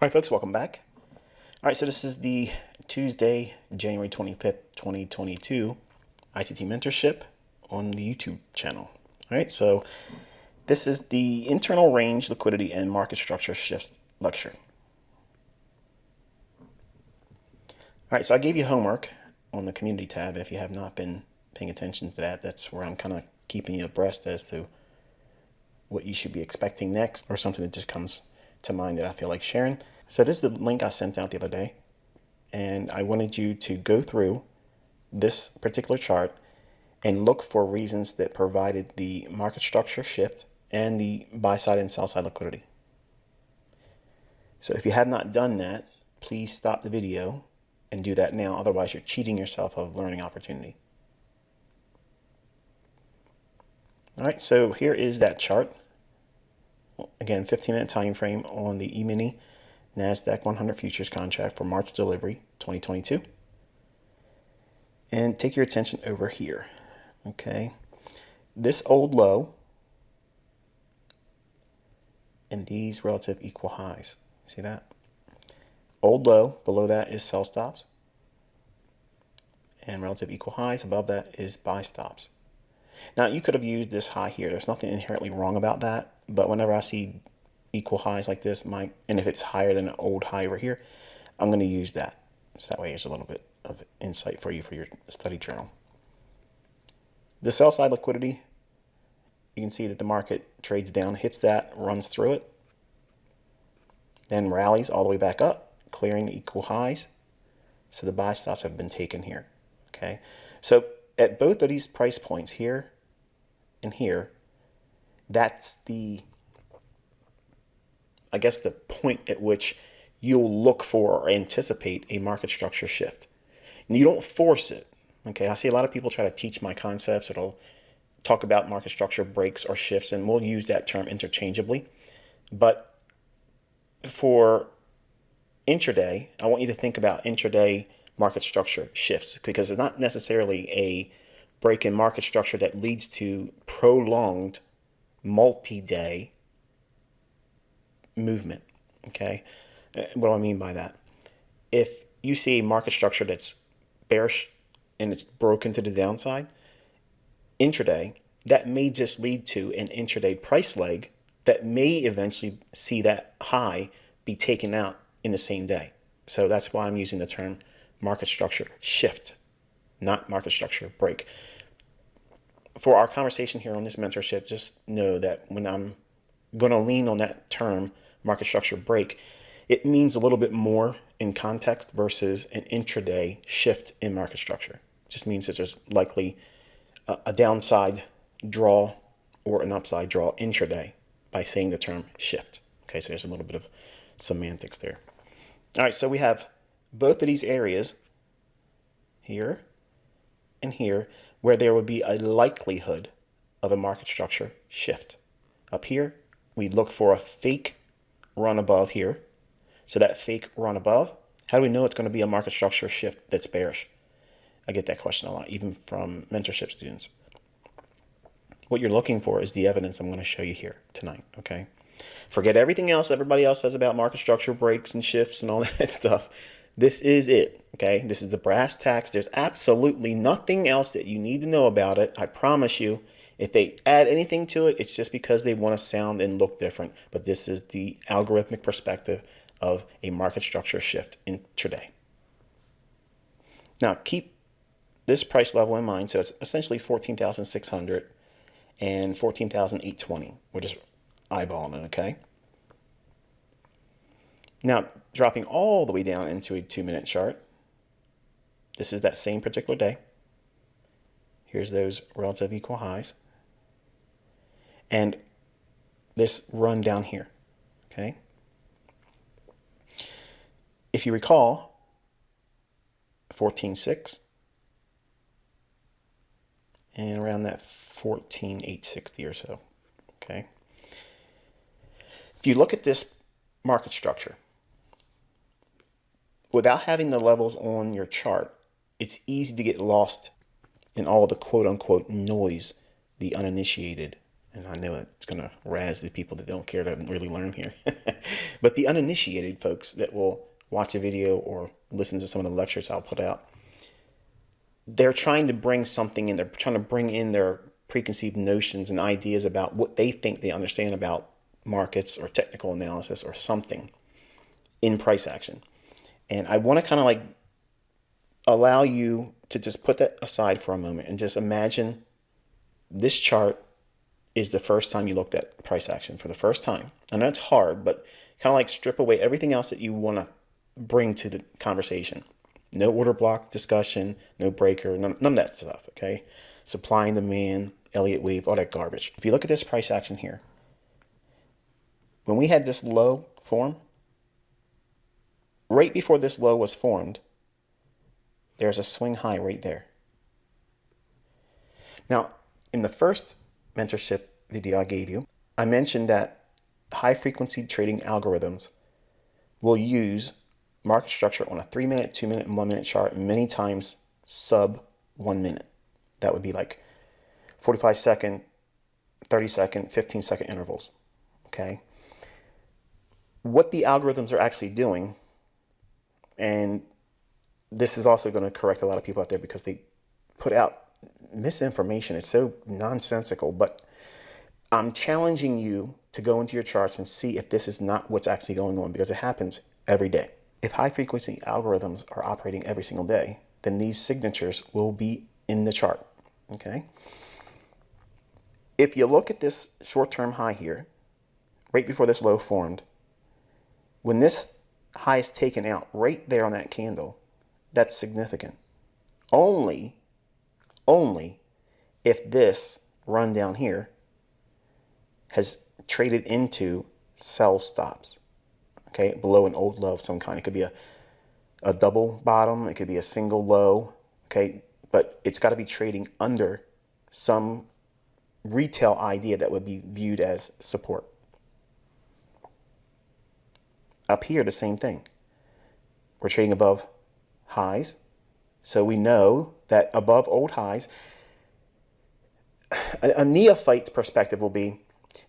All right, folks, welcome back. All right, so this is the Tuesday, January 25th, 2022 ICT mentorship on the YouTube channel. All right, so this is the internal range, liquidity, and market structure shifts lecture. All right, so I gave you homework on the community tab. If you have not been paying attention to that, that's where I'm kind of keeping you abreast as to what you should be expecting next, or something that just comes to mind that I feel like sharing. So this is the link I sent out the other day, and I wanted you to go through this particular chart and look for reasons that provided the market structure shift and the buy side and sell side liquidity. So if you have not done that, please stop the video and do that now. Otherwise, you're cheating yourself of learning opportunity. All right, so here is that chart. Again, 15-minute time frame on the E-mini NASDAQ 100 futures contract for March delivery 2022. And take your attention over here. Okay, this old low and these relative equal highs. See that? Old low, below that is sell stops. And relative equal highs, above that is buy stops. Now, you could have used this high here. There's nothing inherently wrong about that. But whenever I see equal highs like this, and if it's higher than an old high over here, I'm going to use that. So that way there's a little bit of insight for you for your study journal. The sell side liquidity, you can see that the market trades down, hits that, runs through it, then rallies all the way back up, clearing the equal highs. So the buy stops have been taken here. Okay, so at both of these price points here and here, that's the, I guess, the point at which you'll look for or anticipate a market structure shift. And you don't force it. Okay, I see a lot of people try to teach my concepts. It'll talk about market structure breaks or shifts, and we'll use that term interchangeably. But for intraday, I want you to think about intraday market structure shifts, because it's not necessarily a break in market structure that leads to prolonged multi-day movement. Okay, what do I mean by that? If you see a market structure that's bearish and it's broken to the downside intraday, that may just lead to an intraday price leg that may eventually see that high be taken out in the same day. So that's why I'm using the term market structure shift, not market structure break. For our conversation here on this mentorship, just know that when I'm going to lean on that term, market structure break, it means a little bit more in context versus an intraday shift in market structure. It just means that there's likely a downside draw or an upside draw intraday by saying the term shift. Okay, so there's a little bit of semantics there. All right, so we have both of these areas here and here where there would be a likelihood of a market structure shift. Up here, we look for a fake run above here. So that fake run above, how do we know it's going to be a market structure shift that's bearish? I get that question a lot, even from mentorship students. What you're looking for is the evidence I'm going to show you here tonight, okay? Forget everything else everybody else says about market structure breaks and shifts and all that stuff. This is it, okay? This is the brass tacks. There's absolutely nothing else that you need to know about it. I promise you. If they add anything to it, it's just because they want to sound and look different. But this is the algorithmic perspective of a market structure shift intraday. Now, keep this price level in mind. So it's essentially 14,600 and 14,820. We're just eyeballing it, okay? Now, dropping all the way down into a 2-minute chart. This is that same particular day. Here's those relative equal highs. And this run down here, okay? If you recall, 14.6 and around that 14.860 or so, okay? If you look at this market structure, without having the levels on your chart, it's easy to get lost in all the quote-unquote noise the uninitiated And I know it's going to razz the people that don't care to really learn here. But the uninitiated folks that will watch a video or listen to some of the lectures I'll put out, they're trying to bring something in. They're trying to bring in their preconceived notions and ideas about what they think they understand about markets or technical analysis or something in price action. And I want to kind of like allow you to just put that aside for a moment and just imagine this chart is the first time you looked at price action for the first time. I know it's hard, but kind of like strip away everything else that you want to bring to the conversation. No order block discussion, no breaker, none of that stuff, okay? Supply and demand, Elliott wave, all that garbage. If you look at this price action here, when we had this low form, right before this low was formed, there's a swing high right there. Now, in the first mentorship video I gave you, I mentioned that high frequency trading algorithms will use market structure on a 3-minute, 2-minute, and 1-minute chart, many times sub 1 minute. That would be like 45-second, 30-second, 15-second intervals. Okay. What the algorithms are actually doing, and this is also going to correct a lot of people out there because they put out misinformation. It's so nonsensical, but I'm challenging you to go into your charts and see if this is not what's actually going on, because it happens every day. If high frequency algorithms are operating every single day, then these signatures will be in the chart. Okay. If you look at this short-term high here, right before this low formed, when this high is taken out right there on that candle, that's significant. Only if this run down here has traded into sell stops, okay, below an old low of some kind. It could be a double bottom, it could be a single low, okay, but it's got to be trading under some retail idea that would be viewed as support. Up here, the same thing. We're trading above highs, so we know that above old highs, a neophyte's perspective will be,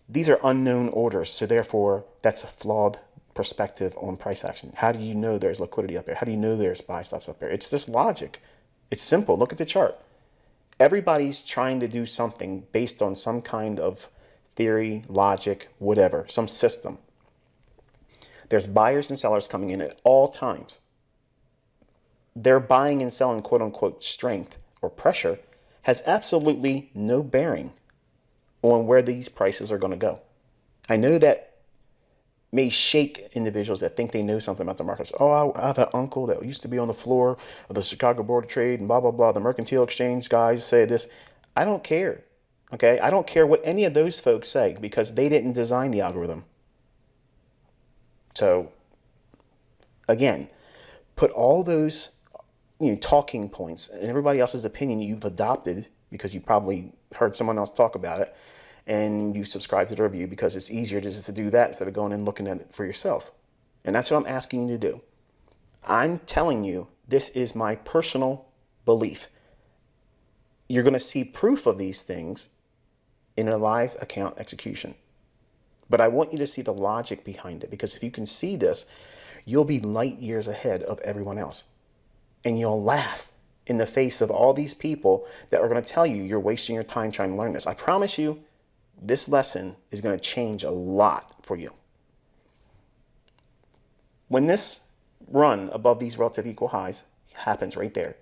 these are unknown orders, so therefore that's a flawed perspective on price action. How do you know there's liquidity up there? How do you know there's buy stops up there? It's just logic. It's simple. Look at the chart. Everybody's trying to do something based on some kind of theory, logic, whatever, some system. There's buyers and sellers coming in at all times. Their buying and selling quote unquote strength or pressure has absolutely no bearing on where these prices are going to go. I know that may shake individuals that think they know something about the markets. Oh, I have an uncle that used to be on the floor of the Chicago Board of Trade and blah, blah, blah. The Mercantile Exchange guys say this. I don't care. Okay. I don't care what any of those folks say because they didn't design the algorithm. So again, put all those talking points and everybody else's opinion you've adopted because you probably heard someone else talk about it and you subscribe to the review because it's easier just to do that instead of going and looking at it for yourself. And that's what I'm asking you to do. I'm telling you, this is my personal belief. You're going to see proof of these things in a live account execution. But I want you to see the logic behind it, because if you can see this, you'll be light years ahead of everyone else. And you'll laugh in the face of all these people that are going to tell you you're wasting your time trying to learn this. I promise you, this lesson is going to change a lot for you. When this run above these relative equal highs happens right there,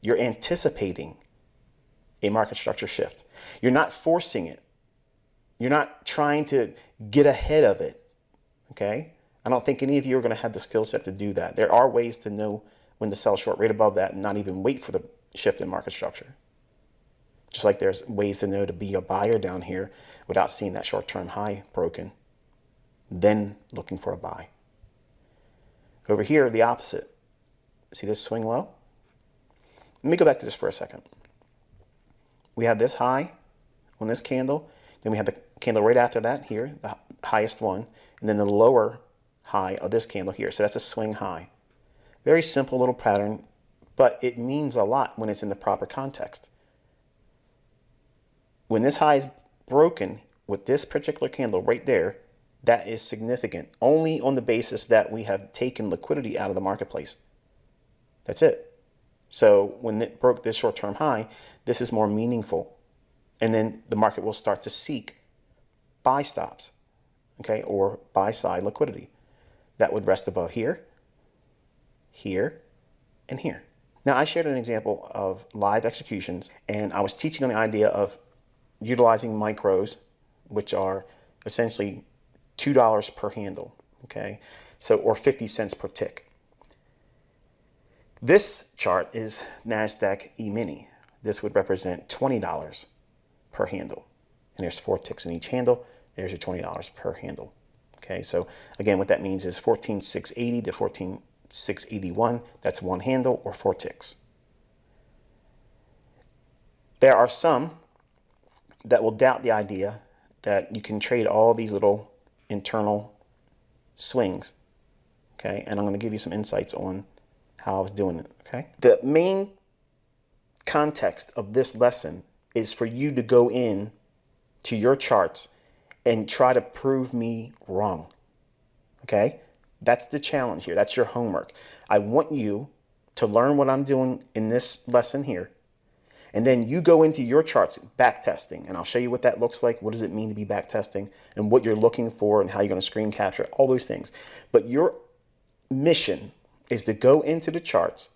you're anticipating a market structure shift. You're not forcing it. You're not trying to get ahead of it, okay? I don't think any of you are going to have the skill set to do that. There are ways to know when to sell short right above that and not even wait for the shift in market structure. Just like there's ways to know to be a buyer down here without seeing that short-term high broken, then looking for a buy. Over here, the opposite. See this swing low? Let me go back to this for a second. We have this high on this candle. Then we have the candle right after that here, the highest one, and then the lower high of this candle here. So that's a swing high. Very simple little pattern, but it means a lot when it's in the proper context. When this high is broken with this particular candle right there, that is significant only on the basis that we have taken liquidity out of the marketplace. That's it. So when it broke this short-term high, this is more meaningful. And then the market will start to seek buy stops, okay, or buy side liquidity that would rest above here, here, and here. Now, I shared an example of live executions, and I was teaching on the idea of utilizing micros, which are essentially $2 per handle, okay? So, or 50 cents per tick. This chart is NASDAQ E-mini. This would represent $20 per handle. And there's 4 ticks in each handle. There's your $20 per handle. Okay, so again, what that means is 14,680 to 14,681. That's one handle or 4 ticks. There are some that will doubt the idea that you can trade all these little internal swings. Okay, and I'm going to give you some insights on how I was doing it. Okay, the main context of this lesson is for you to go in to your charts and try to prove me wrong. Okay, that's the challenge here. That's your homework. I want you to learn what I'm doing in this lesson here. And then you go into your charts, back testing, and I'll show you what that looks like. What does it mean to be back testing and what you're looking for and how you're going to screen capture, all those things. But your mission is to go into the charts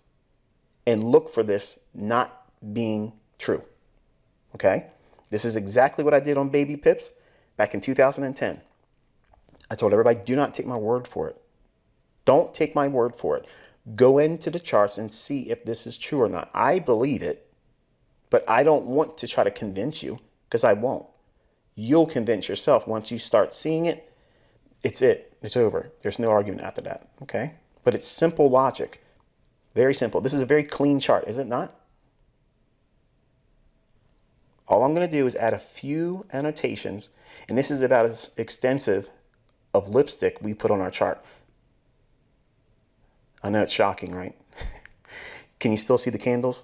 and look for this not being true. Okay? This is exactly what I did on baby pips back in 2010. I told everybody, do not take my word for it. Don't take my word for it. Go into the charts and see if this is true or not. I believe it. But I don't want to try to convince you, because I won't. You'll convince yourself once you start seeing it. It's it. It's over. There's no argument after that. Okay? But it's simple logic. Very simple. This is a very clean chart, is it not? All I'm going to do is add a few annotations, and this is about as extensive of lipstick we put on our chart. I know it's shocking, right? Can you still see the candles?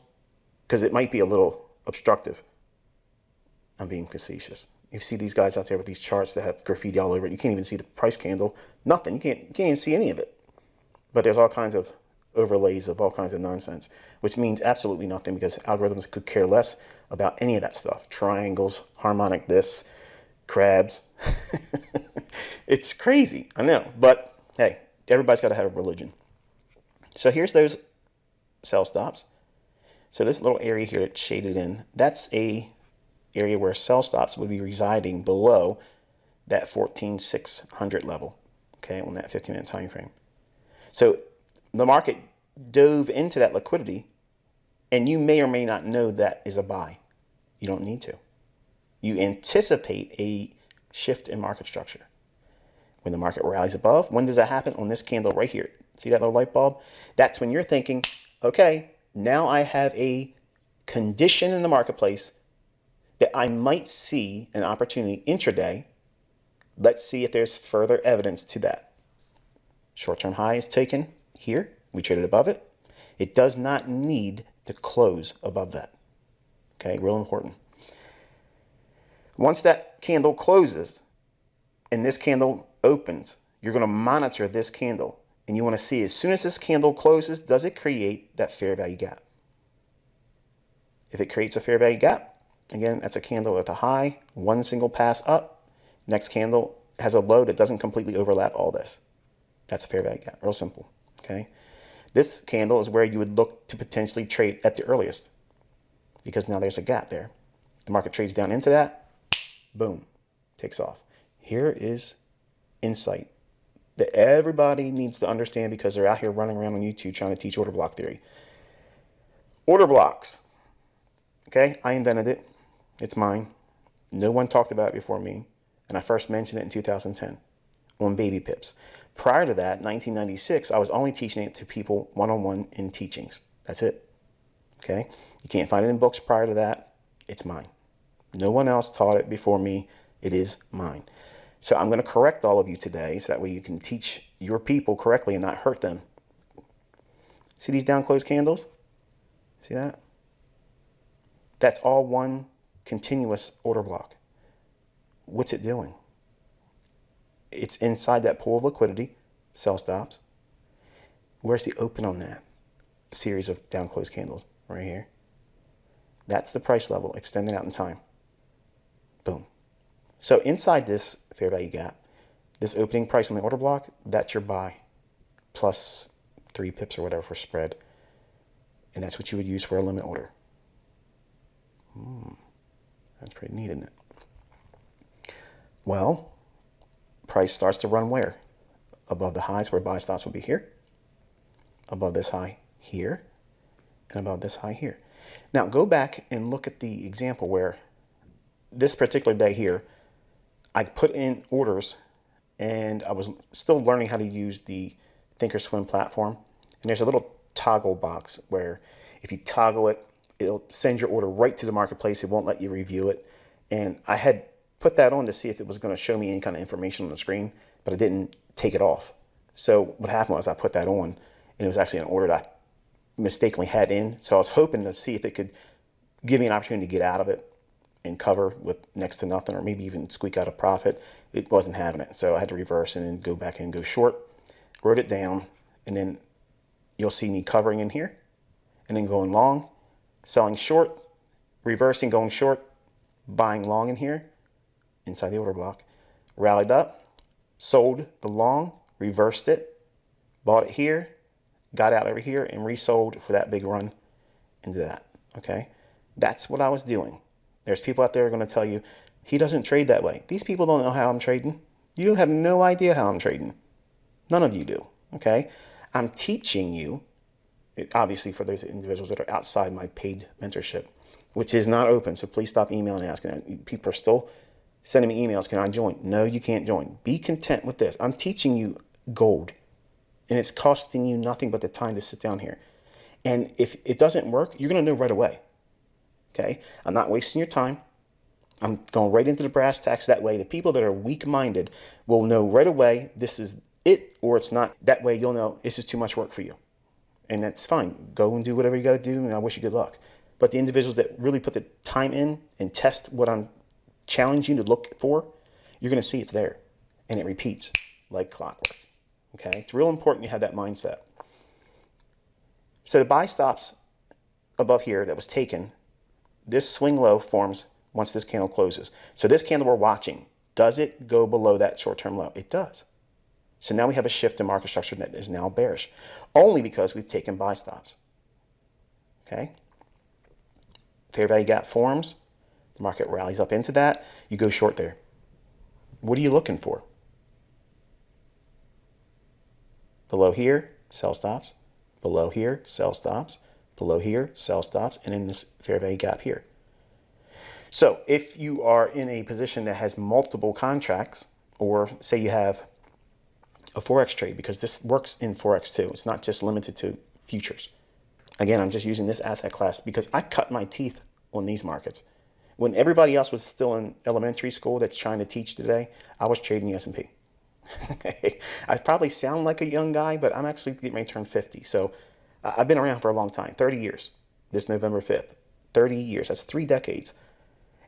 Because it might be a little obstructive. I'm being facetious. You see these guys out there with these charts that have graffiti all over it. You can't even see the price candle. Nothing. You can't even see any of it. But there's all kinds of overlays of all kinds of nonsense, which means absolutely nothing because algorithms could care less about any of that stuff. Triangles, harmonic this, crabs. It's crazy. I know. But hey, everybody's got to have a religion. So here's those sell stops. So this little area here that's shaded in, that's a area where sell stops would be residing below that 14,600 level, okay, on that 15-minute time frame. So the market dove into that liquidity, and you may or may not know that is a buy. You don't need to. You anticipate a shift in market structure. When the market rallies above, when does that happen? On this candle right here. See that little light bulb? That's when you're thinking, okay, now I have a condition in the marketplace that I might see an opportunity intraday. Let's see if there's further evidence to that. Short-term high is taken here. We traded above it. It does not need to close above that. Okay, real important. Once that candle closes and this candle opens, you're going to monitor this candle. And you want to see as soon as this candle closes, does it create that fair value gap? If it creates a fair value gap, again, that's a candle at the high, one single pass up. Next candle has a low that doesn't completely overlap all this. That's a fair value gap, real simple, okay? This candle is where you would look to potentially trade at the earliest because now there's a gap there. The market trades down into that, boom, takes off. Here is insight that everybody needs to understand because they're out here running around on YouTube trying to teach order block theory. Order blocks. Okay, I invented it. It's mine. No one talked about it before me. And I first mentioned it in 2010 on baby pips. Prior to that, 1996, I was only teaching it to people one-on-one in teachings. That's it. Okay, you can't find it in books prior to that. It's mine. No one else taught it before me. It is mine. So I'm going to correct all of you today so that way you can teach your people correctly and not hurt them. See these down closed candles? See that? That's all one continuous order block. what's it doing? It's inside that pool of liquidity, sell stops. Where's the open on that series of down close candles? Right here. That's the price level extending out in time. Boom. So inside this fair value gap, this opening price on the order block, that's your buy, plus 3 pips or whatever for spread. And that's what you would use for a limit order. That's pretty neat, isn't it? Well, price starts to run where? Above the highs where buy stops will be here, above this high here, and above this high here. Now go back and look at the example where this particular day here, I put in orders and I was still learning how to use the Thinkorswim platform. And there's a little toggle box where if you toggle it, it'll send your order right to the marketplace. It won't let you review it. And I had put that on to see if it was going to show me any kind of information on the screen, but it didn't take it off. So what happened was I put that on and it was actually an order that I mistakenly had in. So I was hoping to see if it could give me an opportunity to get out of it and cover with next to nothing, or maybe even squeak out a profit. It wasn't having it. So I had to reverse and then go back and go short, wrote it down, and then you'll see me covering in here and then going long, selling short, reversing, going short, buying long in here inside the order block, rallied up, sold the long, reversed it, bought it here, got out over here and resold for that big run into that. Okay. That's what I was doing. There's people out there who are going to tell you, he doesn't trade that way. These people don't know how I'm trading. You have no idea how I'm trading. None of you do. Okay. I'm teaching you, obviously for those individuals that are outside my paid mentorship, which is not open. So please stop emailing and asking. People are still sending me emails. Can I join? No, you can't join. Be content with this. I'm teaching you gold and it's costing you nothing but the time to sit down here. And if it doesn't work, you're going to know right away. Okay. I'm not wasting your time. I'm going right into the brass tacks. That way, the people that are weak-minded will know right away this is it or it's not. That way, you'll know this is too much work for you. And that's fine. Go and do whatever you got to do, and I wish you good luck. But the individuals that really put the time in and test what I'm challenging you to look for, you're going to see it's there. And it repeats like clockwork. Okay? It's real important you have that mindset. So the buy stops above here that was taken, this swing low forms once this candle closes. So this candle we're watching, does it go below that short-term low? It does. So now we have a shift in market structure that is now bearish, only because we've taken buy stops. Okay? Fair value gap forms. The market rallies up into that. You go short there. What are you looking for? Below here, sell stops. Below here, sell stops. Below here, sell stops. And in this fair value gap here. So if you are in a position that has multiple contracts, or say you have a Forex trade, because this works in Forex too. It's not just limited to futures. Again, I'm just using this asset class because I cut my teeth on these markets. When everybody else was still in elementary school that's trying to teach today, I was trading the S&P. I probably sound like a young guy, but I'm actually getting ready to turn 50. So I've been around for a long time, 30 years, this November 5th, 30 years. That's 3 decades.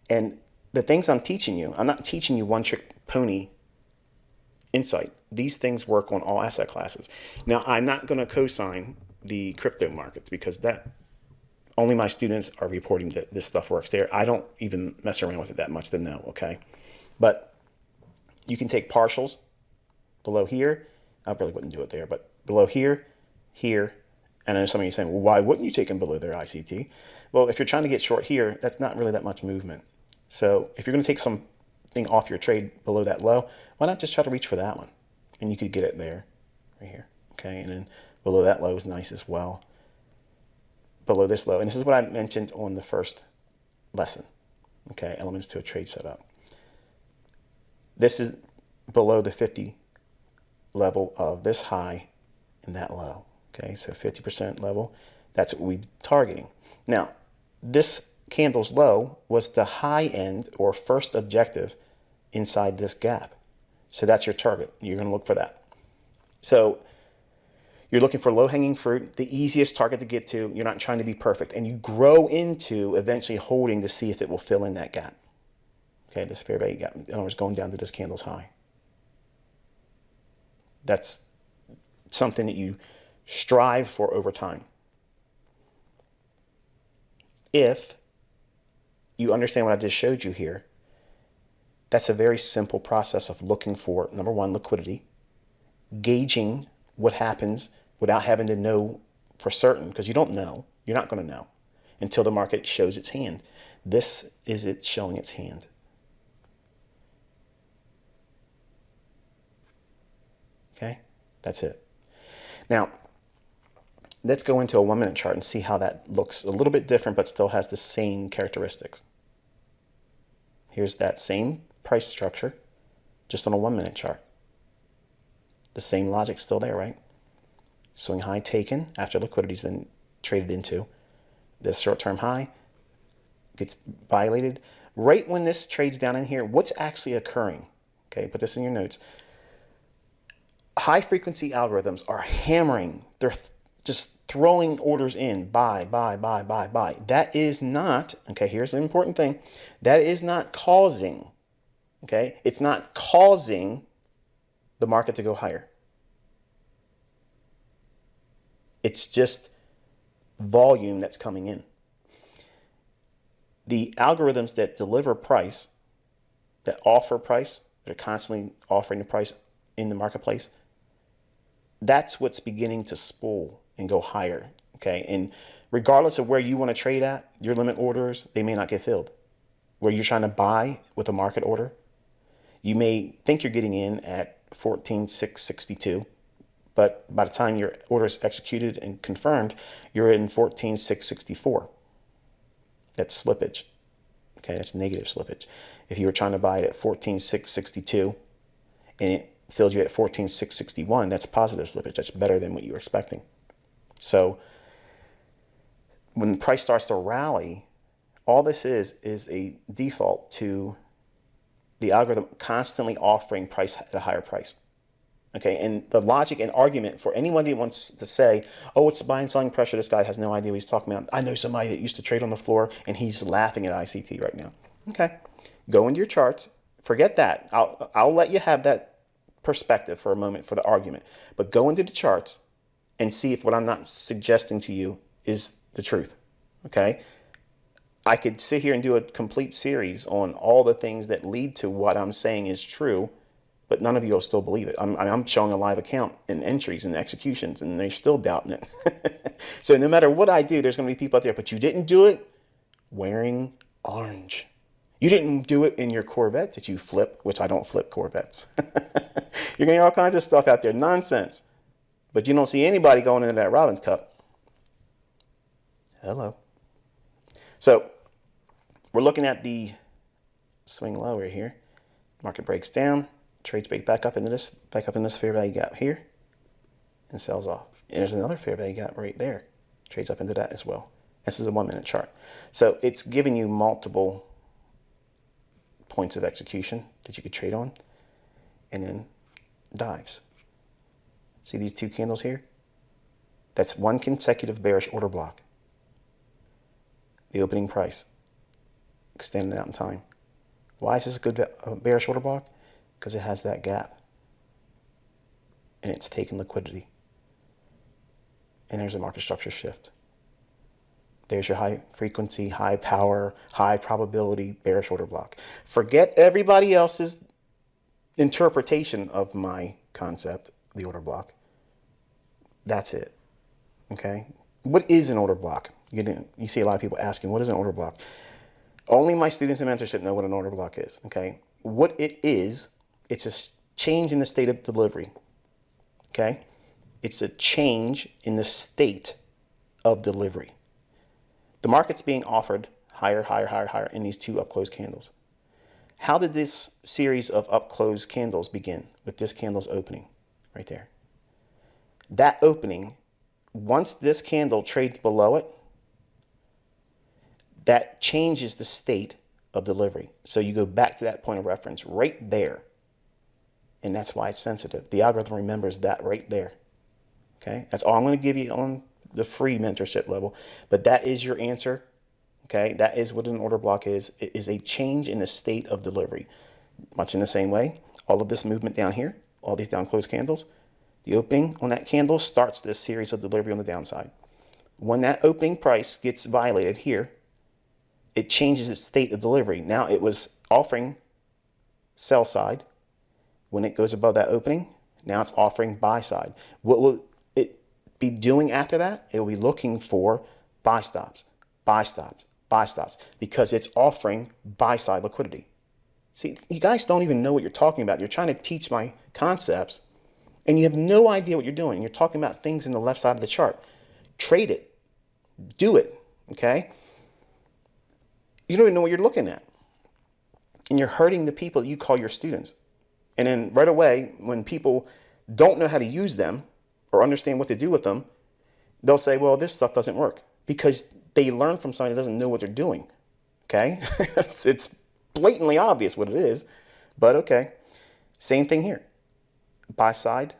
And the things I'm teaching you, I'm not teaching you one trick pony insight. These things work on all asset classes. Now, I'm not going to co-sign the crypto markets because that only my students are reporting that this stuff works there. I don't even mess around with it that much to know, okay? But you can take partials below here. I really wouldn't do it there, but below here, here, and I know some of you are saying, well, why wouldn't you take them below their ICT? Well, if you're trying to get short here, that's not really that much movement. So if you're going to take something off your trade below that low, why not just try to reach for that one? And you could get it there, right here, okay? And then below that low is nice as well. Below this low, and this is what I mentioned on the first lesson, okay? Elements to a trade setup. This is below the 50 level of this high and that low, okay? So 50% level, that's what we're targeting. Now, this candle's low was the high end or first objective inside this gap. So that's your target. You're going to look for that. So you're looking for low-hanging fruit, the easiest target to get to. You're not trying to be perfect. And you grow into eventually holding to see if it will fill in that gap. Okay, this fair value gap, in other words, going down to this candle's high. That's something that you strive for over time. If you understand what I just showed you here, that's a very simple process of looking for, number one, liquidity, gauging what happens without having to know for certain, because you don't know. You're not going to know until the market shows its hand. This is it showing its hand. Okay, that's it. Now, let's go into a 1 minute chart and see how that looks a little bit different, but still has the same characteristics. Here's that same price structure, just on a 1 minute chart. The same logic's still there, right? Swing high taken after liquidity's been traded into. This short-term high gets violated. Right when this trades down in here, what's actually occurring? Okay, put this in your notes. High frequency algorithms are hammering. They're just throwing orders in. Buy, buy, buy, buy, buy. That is not, okay, here's the important thing. That is not causing, okay? It's not causing the market to go higher. It's just volume that's coming in. The algorithms that deliver price, that offer price, that are constantly offering the price in the marketplace, that's what's beginning to spool and go higher, okay? And regardless of where you want to trade at, your limit orders, they may not get filled. Where you're trying to buy with a market order, you may think you're getting in at 14,662, but by the time your order is executed and confirmed, you're in 14,664. That's slippage, okay? That's negative slippage. If you were trying to buy it at 14,662 and it filled you at 14,661, that's positive slippage. That's better than what you were expecting. So when the price starts to rally, all this is a default to the algorithm constantly offering price at a higher price. Okay, and the logic and argument for anyone that wants to say, oh, it's buying selling pressure, this guy has no idea what he's talking about. I know somebody that used to trade on the floor and he's laughing at ICT right now. Okay, go into your charts. Forget that. I'll let you have that perspective for a moment for the argument, but go into the charts and see if what I'm not suggesting to you is the truth. Okay, I could sit here and do a complete series on all the things that lead to what I'm saying is true, but none of you will still believe it. I'm showing a live account and entries and executions, and they're still doubting it. So no matter what I do, there's going to be people out there, but you didn't do it wearing orange. You didn't do it in your Corvette that you flip, which I don't flip Corvettes. You're getting all kinds of stuff out there, nonsense. But you don't see anybody going into that Robbins Cup. Hello. So we're looking at the swing lower here. Market breaks down, trades back up into this fair value gap here, and sells off. And there's another fair value gap right there. Trades up into that as well. This is a 1 minute chart. So it's giving you multiple points of execution that you could trade on, and then dives. See these two candles here? That's one consecutive bearish order block. The opening price, extended out in time. Why is this a good bearish order block? Because it has that gap, and it's taken liquidity. And there's a market structure shift. There's your high frequency, high power, high probability bearish order block. Forget everybody else's interpretation of my concept, the order block. That's it. Okay? What is an order block? You see a lot of people asking, what is an order block? Only my students in mentorship know what an order block is. Okay? What it is, it's a change in the state of delivery. Okay? It's a change in the state of delivery. The market's being offered higher, higher, higher, higher in these two up-close candles. How did this series of up-close candles begin? With this candle's opening right there. That opening, once this candle trades below it, that changes the state of delivery. So you go back to that point of reference right there. And that's why it's sensitive. The algorithm remembers that right there. Okay, that's all I'm going to give you on the free mentorship level. But that is your answer. Okay, that is what an order block is. It is a change in the state of delivery. Much in the same way, all of this movement down here, all these down closed candles, the opening on that candle starts this series of delivery on the downside. When that opening price gets violated here, it changes its state of delivery. Now it was offering sell side. When it goes above that opening, now it's offering buy side. What will it be doing after that? It will be looking for buy stops, buy stops, buy stops, because it's offering buy side liquidity. See, you guys don't even know what you're talking about. You're trying to teach my concepts, and you have no idea what you're doing. You're talking about things in the left side of the chart. Trade it. Do it. Okay? You don't even know what you're looking at. And you're hurting the people you call your students. And then right away, when people don't know how to use them or understand what to do with them, they'll say, well, this stuff doesn't work, because they learn from somebody that doesn't know what they're doing. Okay? It's blatantly obvious what it is, but okay. Same thing here. Buy side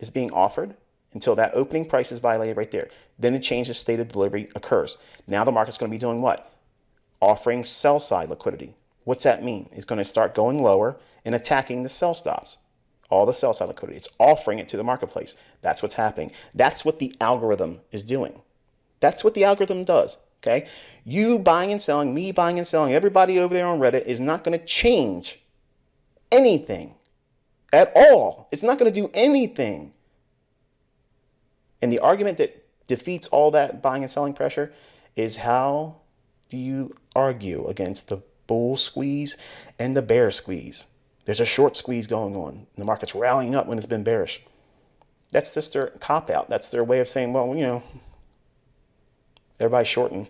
is being offered until that opening price is violated right there. Then a change of state of delivery occurs. Now the market's going to be doing what? Offering sell side liquidity. What's that mean? It's going to start going lower and attacking the sell stops. All the sell side liquidity. It's offering it to the marketplace. That's what's happening. That's what the algorithm is doing. That's what the algorithm does. Okay? You buying and selling, me buying and selling, everybody over there on Reddit is not going to change anything at all. It's not going to do anything. And the argument that defeats all that buying and selling pressure is, how do you argue against the bull squeeze and the bear squeeze? There's a short squeeze going on. The market's rallying up when it's been bearish. That's just their cop-out. That's their way of saying, well, you know, everybody's shorting,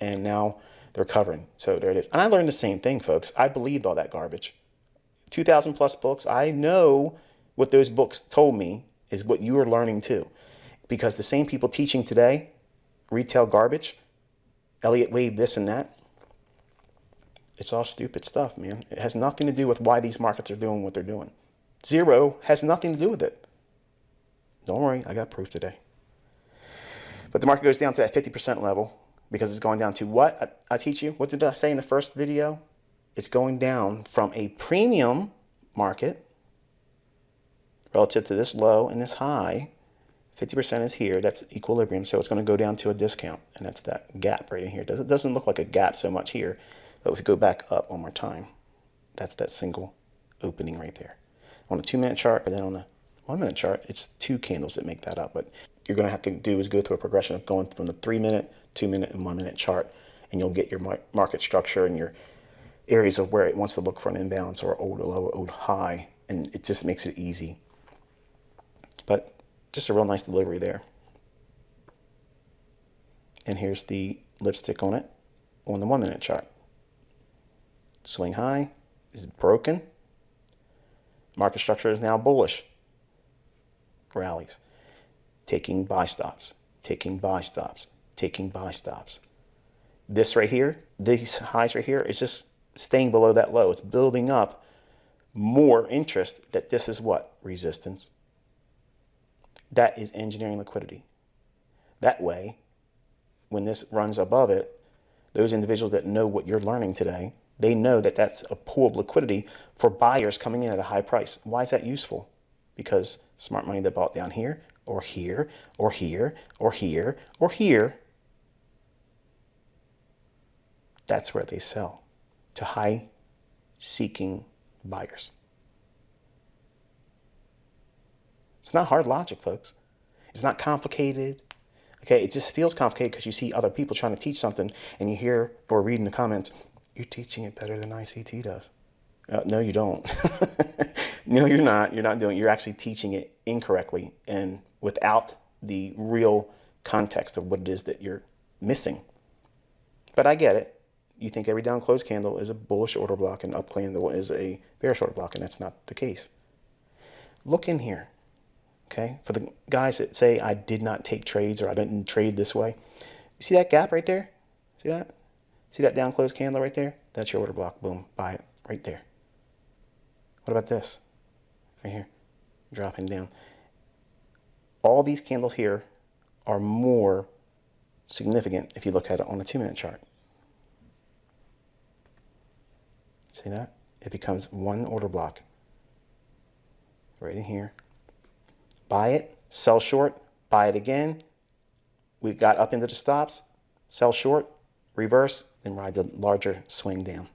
and now they're covering. So there it is. And I learned the same thing, folks. I believed all that garbage. 2,000 plus books. I know what those books told me is what you are learning too. Because the same people teaching today, retail garbage, Elliott Wave this and that, it's all stupid stuff, man. It has nothing to do with why these markets are doing what they're doing. Zero has nothing to do with it. Don't worry, I got proof today. But the market goes down to that 50% level because it's going down to what? I teach you. What did I say in the first video? It's going down from a premium market relative to this low and this high. 50% is here. That's equilibrium. So it's going to go down to a discount. And that's that gap right in here. It doesn't look like a gap so much here. But if we go back up one more time, that's that single opening right there. On a 2-minute chart, and then on a 1-minute chart, it's 2 candles that make that up. But you're going to have to do is go through a progression of going from the 3-minute, 2-minute, and 1-minute chart. And you'll get your market structure and your areas of where it wants to look for an imbalance or old low, old high. And it just makes it easy. But just a real nice delivery there. And here's the lipstick on it on the 1-minute chart. Swing high is broken. Market structure is now bullish. Rallies. Taking buy stops. Taking buy stops. Taking buy stops. This right here, these highs right here, is just staying below that low. It's building up more interest that this is what? Resistance. That is engineering liquidity. That way, when this runs above it, those individuals that know what you're learning today, they know that that's a pool of liquidity for buyers coming in at a high price. Why is that useful? Because smart money that bought down here, or here, or here, or here, or here, that's where they sell to high-seeking buyers. It's not hard logic, folks. It's not complicated. Okay, it just feels complicated because you see other people trying to teach something and you hear or read in the comments, you're teaching it better than ICT does. No, you don't. No, you're not. You're not doing it. You're actually teaching it incorrectly and without the real context of what it is that you're missing. But I get it. You think every down closed candle is a bullish order block and up candle is a bearish order block, and that's not the case. Look in here. Okay, for the guys that say I did not take trades or I didn't trade this way, you see that gap right there? See that? See that down closed candle right there? That's your order block. Boom, buy it right there. What about this? Right here, dropping down. All these candles here are more significant if you look at it on a 2-minute chart. See that? It becomes one order block right in here. Buy it, sell short, buy it again. We got up into the stops, sell short, reverse, then ride the larger swing down.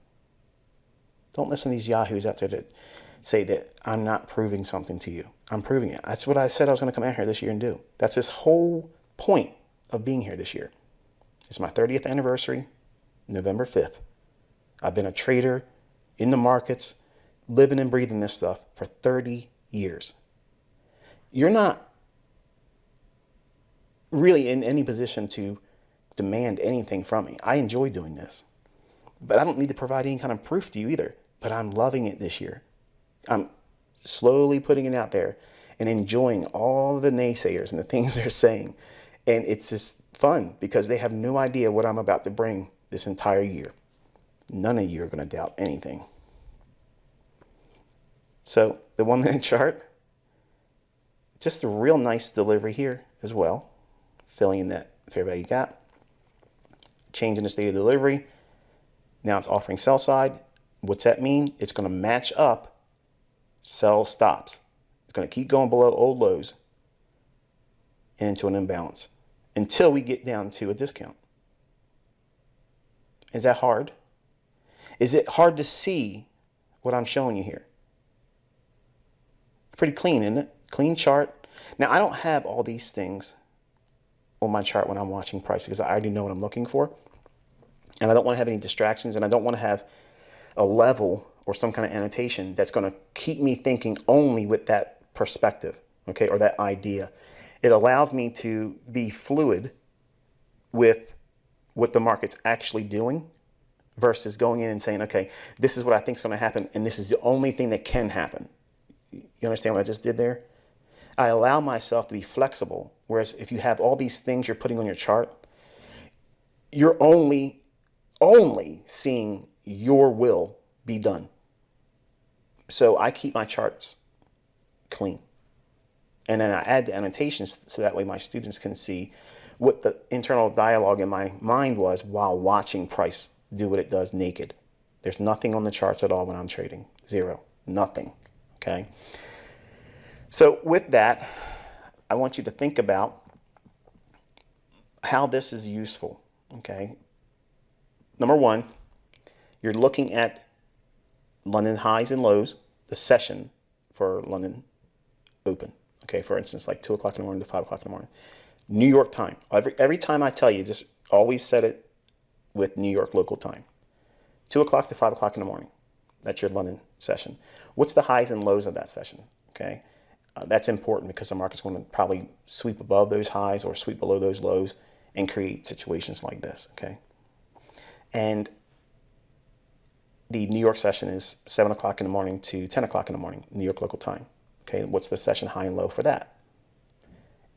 Don't listen to these yahoos out there that say that I'm not proving something to you. I'm proving it. That's what I said I was going to come out here this year and do. That's this whole point of being here this year. It's my 30th anniversary, November 5th. I've been a trader in the markets, living and breathing this stuff for 30 years. You're not really in any position to demand anything from me. I enjoy doing this, but I don't need to provide any kind of proof to you either. But I'm loving it this year. I'm slowly putting it out there and enjoying all the naysayers and the things they're saying. And it's just fun because they have no idea what I'm about to bring this entire year. None of you are going to doubt anything. So the 1 minute chart, just a real nice delivery here as well. Filling in that fair value gap. Changing the state of delivery. Now it's offering sell side. What's that mean? It's going to match up sell stops. It's going to keep going below old lows and into an imbalance until we get down to a discount. Is that hard? Is it hard to see what I'm showing you here? Pretty clean, isn't it? Clean chart. Now, I don't have all these things on my chart when I'm watching price because I already know what I'm looking for. And I don't want to have any distractions, and I don't want to have a level or some kind of annotation that's going to keep me thinking only with that perspective, okay, or that idea. It allows me to be fluid with what the market's actually doing versus going in and saying, okay, this is what I think is going to happen, and this is the only thing that can happen. You understand what I just did there? I allow myself to be flexible, whereas if you have all these things you're putting on your chart, you're only seeing your will be done. So I keep my charts clean. And then I add the annotations so that way my students can see what the internal dialogue in my mind was while watching price do what it does naked. There's nothing on the charts at all when I'm trading. Zero. Nothing. Okay? So with that, I want you to think about how this is useful. Okay? Number one, you're looking at London highs and lows, the session for London open. Okay, for instance, like 2 o'clock in the morning to 5 o'clock in the morning. New York time. Every time I tell you, just always set it with New York local time. 2 o'clock to 5 o'clock in the morning. That's your London session. What's the highs and lows of that session? Okay, that's important because the market's going to probably sweep above those highs or sweep below those lows and create situations like this. Okay, and the New York session is 7 o'clock in the morning to 10 o'clock in the morning, New York local time. Okay, what's the session high and low for that?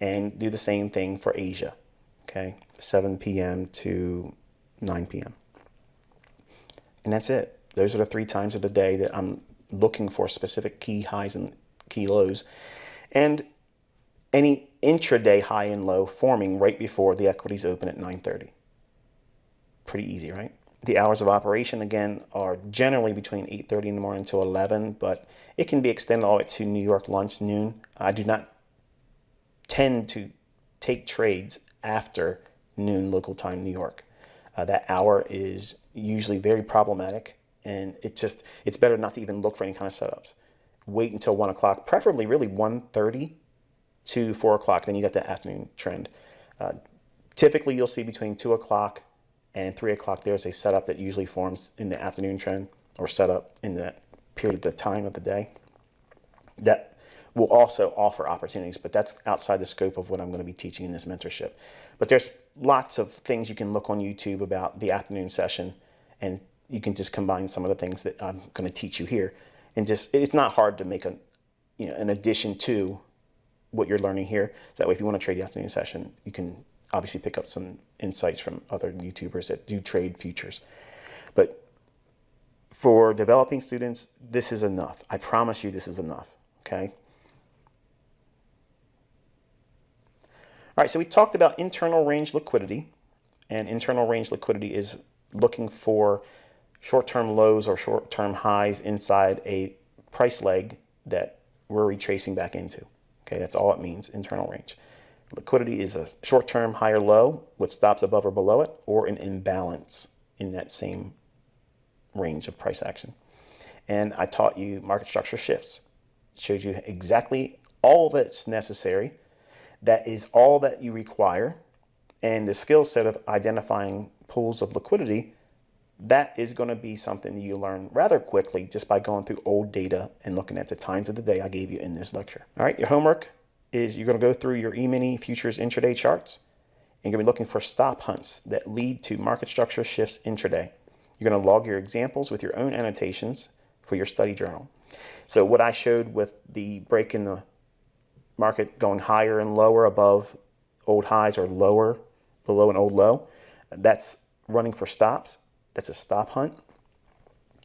And do the same thing for Asia. Okay, 7 p.m. to 9 p.m. And that's it. Those are the 3 times of the day that I'm looking for specific key highs and key lows. And any intraday high and low forming right before the equities open at 9:30. Pretty easy, right? The hours of operation, again, are generally between 8:30 in the morning to 11, but it can be extended all the way to New York lunch, noon. I do not tend to take trades after noon local time New York. That hour is usually very problematic, and it's better not to even look for any kind of setups. Wait until 1 o'clock, preferably really 1:30 to 4 o'clock, then you get the afternoon trend. Typically, you'll see between 2 o'clock and 3 o'clock, there's a setup that usually forms in the afternoon trend or setup in that period of the time of the day. That will also offer opportunities, but that's outside the scope of what I'm going to be teaching in this mentorship. But there's lots of things you can look on YouTube about the afternoon session, and you can just combine some of the things that I'm going to teach you here. And just, it's not hard to make an addition to what you're learning here. So that way, if you want to trade the afternoon session, you can obviously pick up some insights from other YouTubers that do trade futures. But for developing students, this is enough. I promise you this is enough, okay? All right, so we talked about internal range liquidity, and internal range liquidity is looking for short-term lows or short-term highs inside a price leg that we're retracing back into. Okay, that's all it means, internal range. Liquidity is a short-term high or low with stops above or below it, or an imbalance in that same range of price action. And I taught you market structure shifts. Showed you exactly all that's necessary. That is all that you require. And the skill set of identifying pools of liquidity, that is going to be something you learn rather quickly just by going through old data and looking at the times of the day I gave you in this lecture. All right, your homework is you're going to go through your E-mini futures intraday charts, and you're going to be looking for stop hunts that lead to market structure shifts intraday. You're going to log your examples with your own annotations for your study journal. So what I showed with the break in the market going higher and lower above old highs or lower below an old low, that's running for stops. That's a stop hunt.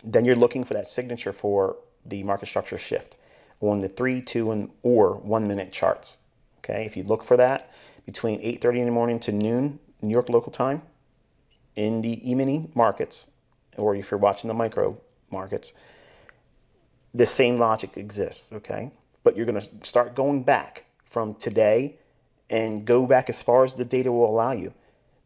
Then you're looking for that signature for the market structure shift on the 3, 2, and or 1 minute charts. Okay, if you look for that between 8:30 in the morning to noon New York local time in the E-mini markets, or if you're watching the micro markets, the same logic exists. Okay, but you're going to start going back from today and go back as far as the data will allow you.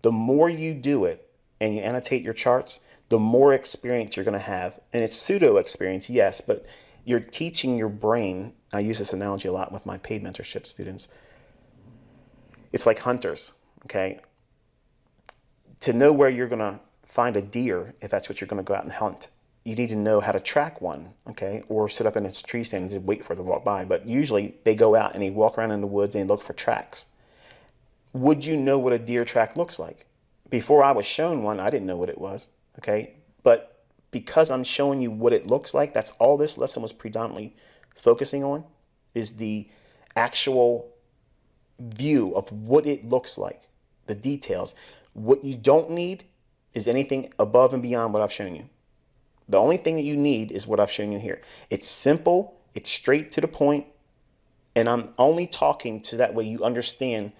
The more you do it and you annotate your charts, the more experience you're going to have. And it's pseudo experience, yes, but you're teaching your brain. I use this analogy a lot with my paid mentorship students. It's like hunters, okay? To know where you're going to find a deer, if that's what you're going to go out and hunt, you need to know how to track one, okay? Or sit up in a tree stand and wait for it to walk by. But usually they go out and they walk around in the woods and they look for tracks. Would you know what a deer track looks like? Before I was shown one, I didn't know what it was, okay? But because I'm showing you what it looks like, that's all this lesson was predominantly focusing on, is the actual view of what it looks like, the details. What you don't need is anything above and beyond what I've shown you. The only thing that you need is what I've shown you here. It's simple, it's straight to the point, and I'm only talking to that way you understand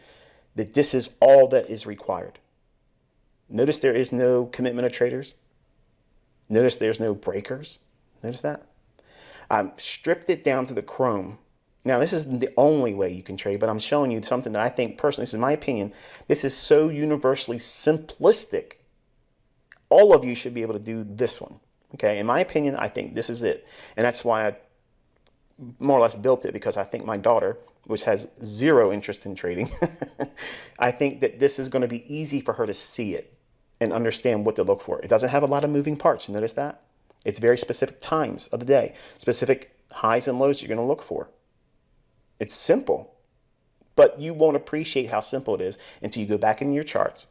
that this is all that is required. Notice there is no commitment of traders. Notice there's no breakers. Notice that? I've stripped it down to the chrome. Now, this isn't the only way you can trade, but I'm showing you something that I think personally, this is my opinion, this is so universally simplistic. All of you should be able to do this one. Okay, in my opinion, I think this is it. And that's why I more or less built it, because I think my daughter, which has zero interest in trading, I think that this is going to be easy for her to see it and understand what to look for. It doesn't have a lot of moving parts. You notice that? It's very specific times of the day, specific highs and lows you're going to look for. It's simple, but you won't appreciate how simple it is until you go back in your charts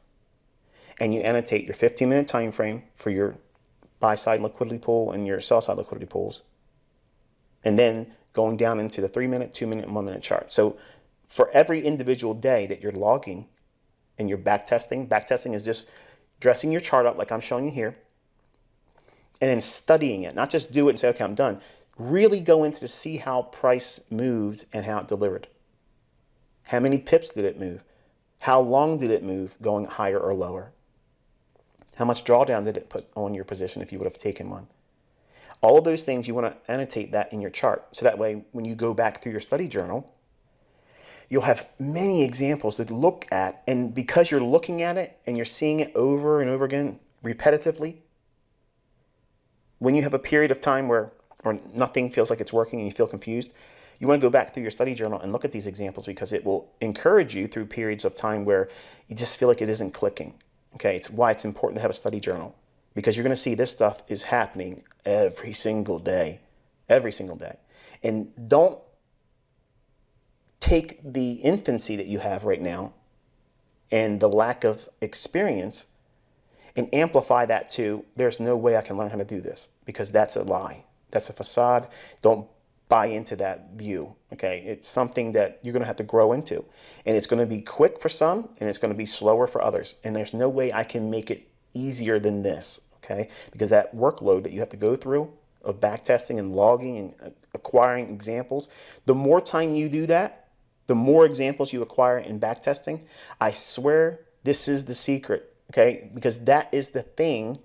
and you annotate your 15-minute time frame for your buy-side liquidity pool and your sell-side liquidity pools, and then going down into the 3-minute, 2-minute, and 1-minute chart. So for every individual day that you're logging and you're backtesting is just dressing your chart up like I'm showing you here, and then studying it. Not just do it and say, okay, I'm done. Really go into to see how price moved and how it delivered. How many pips did it move? How long did it move going higher or lower? How much drawdown did it put on your position if you would have taken one? All of those things, you want to annotate that in your chart. So that way, when you go back through your study journal, you'll have many examples to look at. And because you're looking at it and you're seeing it over and over again repetitively, when you have a period of time where or nothing feels like it's working and you feel confused, you want to go back through your study journal and look at these examples, because it will encourage you through periods of time where you just feel like it isn't clicking. Okay, it's why it's important to have a study journal, because you're going to see this stuff is happening every single day. And don't take the infancy that you have right now and the lack of experience and amplify that to, there's no way I can learn how to do this, because that's a lie. That's a facade. Don't buy into that view. Okay, it's something that you're going to have to grow into, and it's going to be quick for some and it's going to be slower for others, and there's no way I can make it easier than this. Okay, because that workload that you have to go through of backtesting and logging and acquiring examples, the more time you do that, the more examples you acquire in backtesting, I swear this is the secret. Okay, because that is the thing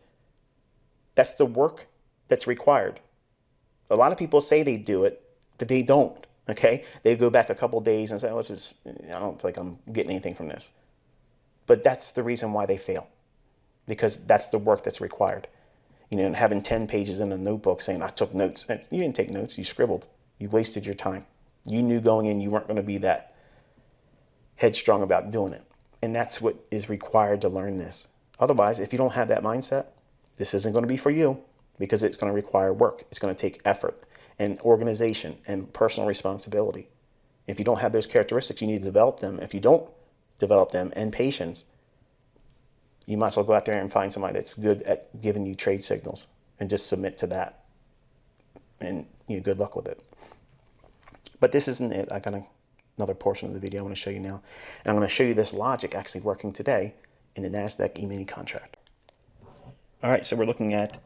That's the work that's required. A lot of people say they do it, but they don't. Okay, they go back a couple days and say, "Oh, I don't feel like I'm getting anything from this." But that's the reason why they fail, because that's the work that's required. And having 10 pages in a notebook saying, "I took notes." You didn't take notes, you scribbled. You wasted your time. You knew going in you weren't going to be that headstrong about doing it. And that's what is required to learn this. Otherwise, if you don't have that mindset, this isn't going to be for you, because it's going to require work. It's going to take effort and organization and personal responsibility. If you don't have those characteristics, you need to develop them. If you don't develop them, and patience, you might as well go out there and find somebody that's good at giving you trade signals and just submit to that. And good luck with it. But this isn't it. I got another portion of the video I want to show you now. And I'm going to show you this logic actually working today in the NASDAQ E-mini contract. All right, so we're looking at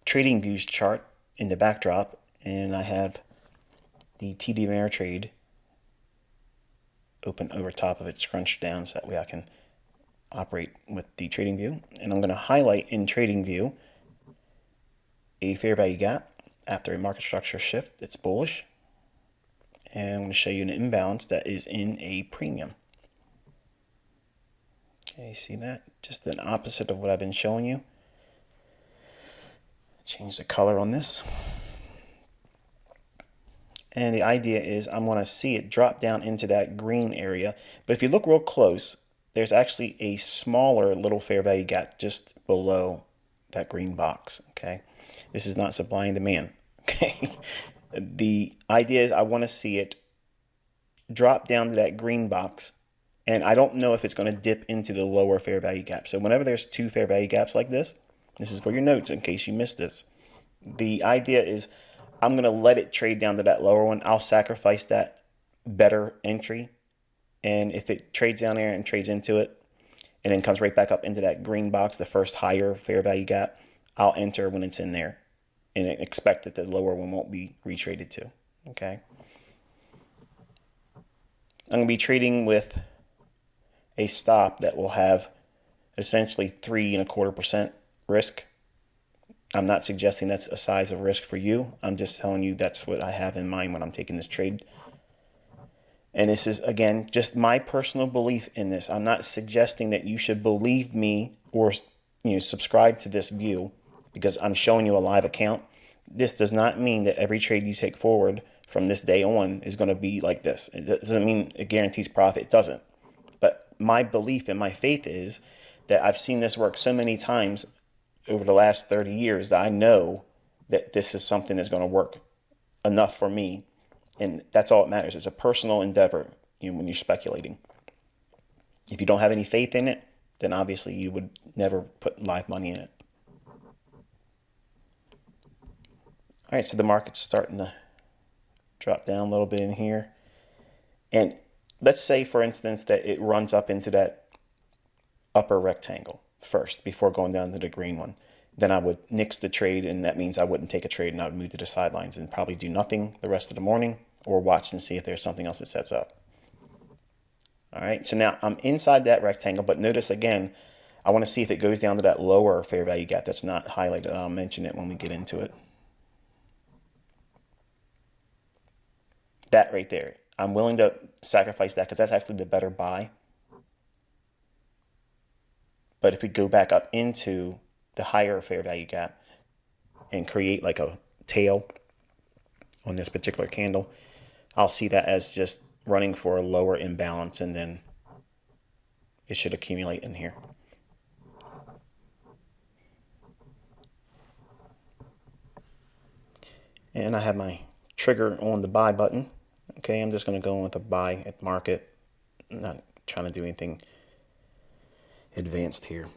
TradingView's chart in the backdrop, and I have the TD Ameritrade open over top of it, scrunched down, so that way I can operate with the TradingView. And I'm going to highlight in TradingView a fair value gap after a market structure shift that's bullish. And I'm going to show you an imbalance that is in a premium. Okay, see that? Just the opposite of what I've been showing you. Change the color on this. And the idea is I'm going to see it drop down into that green area. But if you look real close, there's actually a smaller little fair value gap just below that green box. Okay, this is not supply and demand. Okay, the idea is I want to see it drop down to that green box, and I don't know if it's going to dip into the lower fair value gap. So whenever there's two fair value gaps like this is for your notes in case you missed this. The idea is I'm going to let it trade down to that lower one. I'll sacrifice that better entry. And if it trades down there and trades into it and then comes right back up into that green box, the first higher fair value gap, I'll enter when it's in there and expect that the lower one won't be retraded to. Okay. I'm going to be trading with a stop that will have essentially 3.25% risk. I'm not suggesting that's a size of risk for you. I'm just telling you that's what I have in mind when I'm taking this trade. And this is, again, just my personal belief in this. I'm not suggesting that you should believe me or subscribe to this view because I'm showing you a live account. This does not mean that every trade you take forward from this day on is going to be like this. It doesn't mean it guarantees profit. It doesn't. But my belief and my faith is that I've seen this work so many times over the last 30 years that I know that this is something that's going to work enough for me. And that's all that matters. It's a personal endeavor when you're speculating. If you don't have any faith in it, then obviously you would never put live money in it. All right, so the market's starting to drop down a little bit in here. And let's say, for instance, that it runs up into that upper rectangle first before going down to the green one. Then I would nix the trade, and that means I wouldn't take a trade, and I would move to the sidelines and probably do nothing the rest of the morning or watch and see if there's something else that sets up. All right, so now I'm inside that rectangle, but notice again, I want to see if it goes down to that lower fair value gap that's not highlighted. I'll mention it when we get into it. That right there, I'm willing to sacrifice that because that's actually the better buy. But if we go back up into the higher fair value gap and create like a tail on this particular candle, I'll see that as just running for a lower imbalance, and then it should accumulate in here. And I have my trigger on the buy button. Okay, I'm just going to go in with a buy at market. I'm not trying to do anything advanced here.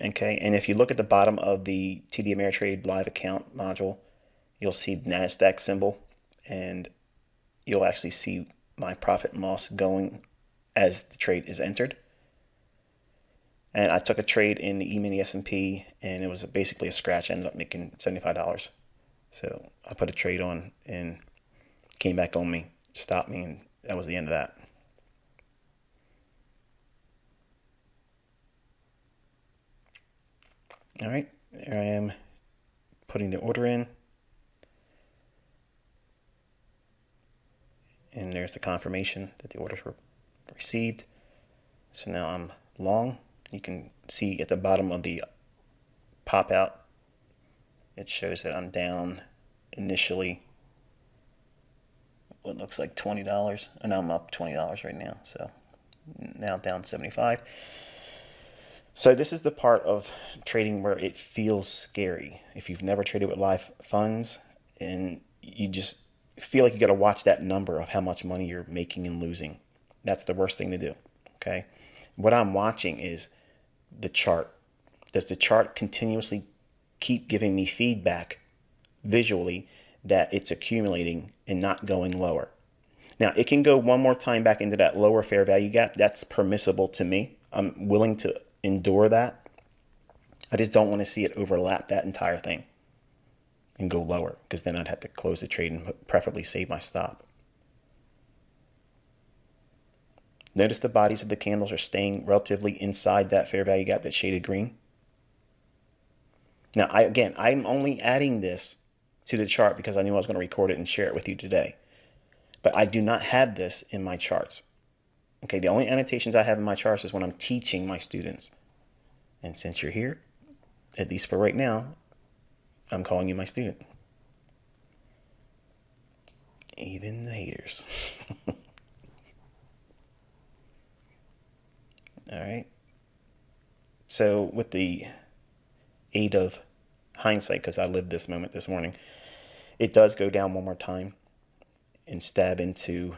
Okay, and if you look at the bottom of the TD Ameritrade live account module, you'll see the NASDAQ symbol, and you'll actually see my profit and loss going as the trade is entered. And I took a trade in the E-mini S&P, and it was basically a scratch. I ended up making $75. So I put a trade on and came back on me, stopped me, and that was the end of that. All right, there I am putting the order in. And there's the confirmation that the orders were received. So now I'm long. You can see at the bottom of the pop out, it shows that I'm down initially what looks like $20, and now I'm up $20 right now. So now down 75. So this is the part of trading where it feels scary. If you've never traded with live funds and you just feel like you got to watch that number of how much money you're making and losing, that's the worst thing to do. Okay. What I'm watching is the chart. Does the chart continuously keep giving me feedback visually that it's accumulating and not going lower? Now, it can go one more time back into that lower fair value gap. That's permissible to me. I'm willing to endure that. I just don't want to see it overlap that entire thing and go lower, because then I'd have to close the trade and preferably save my stop. Notice the bodies of the candles are staying relatively inside that fair value gap, that shaded green. Now, I'm only adding this to the chart because I knew I was going to record it and share it with you today. But I do not have this in my charts. Okay, the only annotations I have in my charts is when I'm teaching my students. And since you're here, at least for right now, I'm calling you my student. Even the haters. All right. So with the aid of hindsight, because I lived this moment this morning, it does go down one more time and stab into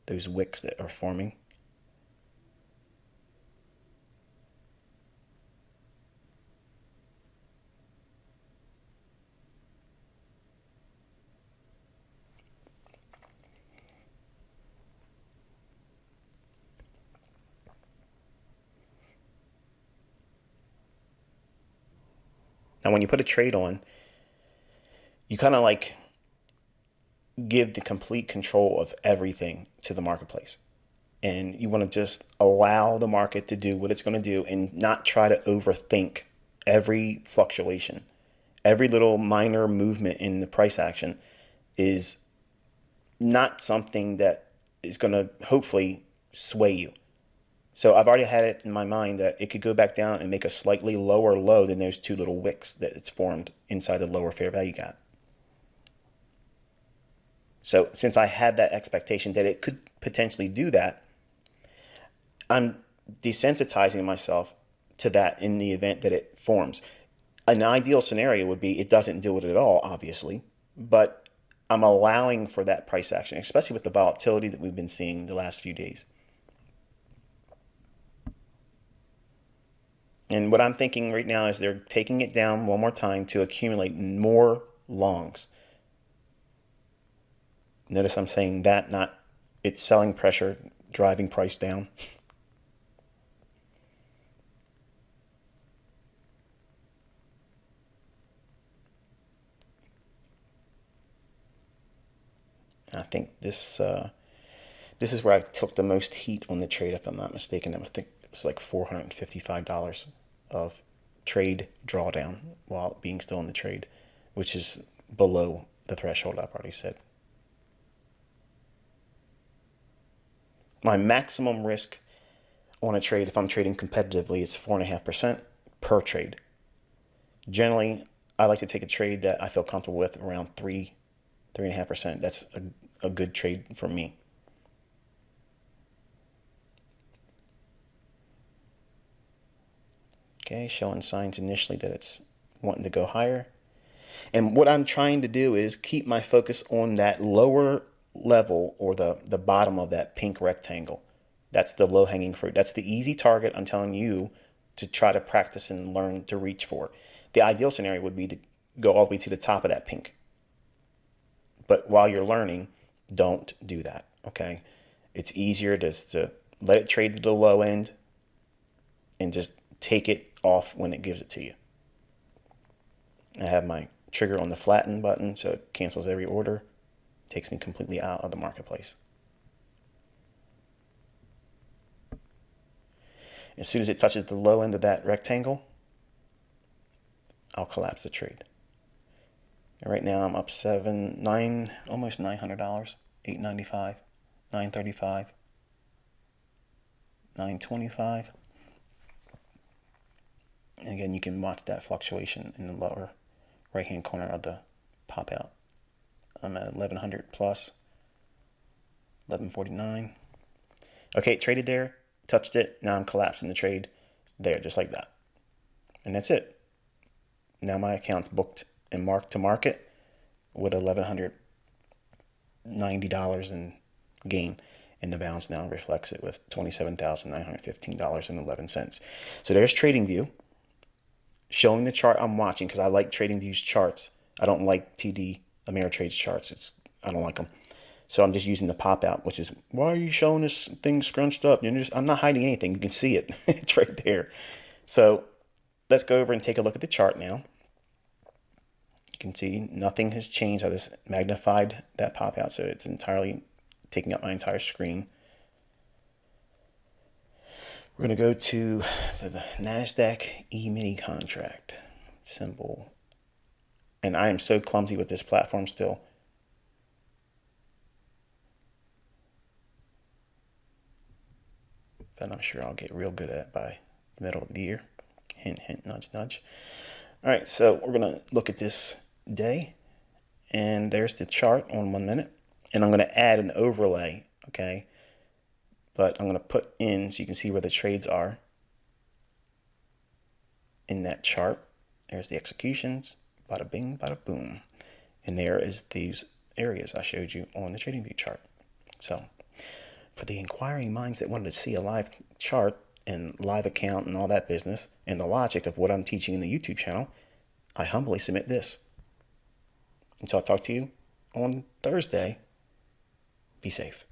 those wicks that are forming. Now, when you put a trade on, you kind of like give the complete control of everything to the marketplace. And you want to just allow the market to do what it's going to do and not try to overthink every fluctuation. Every little minor movement in the price action is not something that is going to hopefully sway you. So I've already had it in my mind that it could go back down and make a slightly lower low than those two little wicks that it's formed inside the lower fair value gap. So since I had that expectation that it could potentially do that, I'm desensitizing myself to that in the event that it forms. An ideal scenario would be it doesn't do it at all, obviously, but I'm allowing for that price action, especially with the volatility that we've been seeing the last few days. And what I'm thinking right now is they're taking it down one more time to accumulate more longs. Notice I'm saying that, not it's selling pressure driving price down. I think this is where I took the most heat on the trade, if I'm not mistaken. I think it was like $455 of trade drawdown while being still in the trade, which is below the threshold I've already said. My maximum risk on a trade, if I'm trading competitively, is 4.5% per trade. Generally, I like to take a trade that I feel comfortable with around 3.5%. That's a good trade for me. Okay, showing signs initially that it's wanting to go higher. And what I'm trying to do is keep my focus on that lower level, or the bottom of that pink rectangle. That's the low-hanging fruit. That's the easy target I'm telling you to try to practice and learn to reach for. The ideal scenario would be to go all the way to the top of that pink. But while you're learning, don't do that, okay? It's easier just to let it trade to the low end and just take it off when it gives it to you. I have my trigger on the flatten button, so it cancels every order, takes me completely out of the marketplace. As soon as it touches the low end of that rectangle, I'll collapse the trade. And right now I'm up almost $900, $895, $935, $925. And again, you can watch that fluctuation in the lower right-hand corner of the pop out. I'm at 1100 plus, 1149. Okay, it traded there, touched it. Now I'm collapsing the trade there, just like that. And that's it. Now my account's booked and marked to market with $1,190 in gain. And the balance now reflects it with $27,915.11. So there's TradingView showing the chart I'm watching, because I like TradingView's charts. I don't like TD Ameritrade's charts. I don't like them. So I'm just using the pop out, which is, why are you showing this thing scrunched up? I'm not hiding anything. You can see it. It's right there. So let's go over and take a look at the chart now. You can see nothing has changed. I just magnified that pop out, so it's entirely taking up my entire screen. We're going to go to the NASDAQ E-mini contract symbol. And I am so clumsy with this platform still. But I'm sure I'll get real good at it by the middle of the year. Hint, hint, nudge, nudge. All right, so we're going to look at this day. And there's the chart on 1 minute. And I'm going to add an overlay, okay? But I'm going to put in so you can see where the trades are in that chart. There's the executions. Bada bing, bada boom. And there is these areas I showed you on the TradingView chart. So for the inquiring minds that wanted to see a live chart and live account and all that business and the logic of what I'm teaching in the YouTube channel, I humbly submit this. And so I'll talk to you on Thursday. Be safe.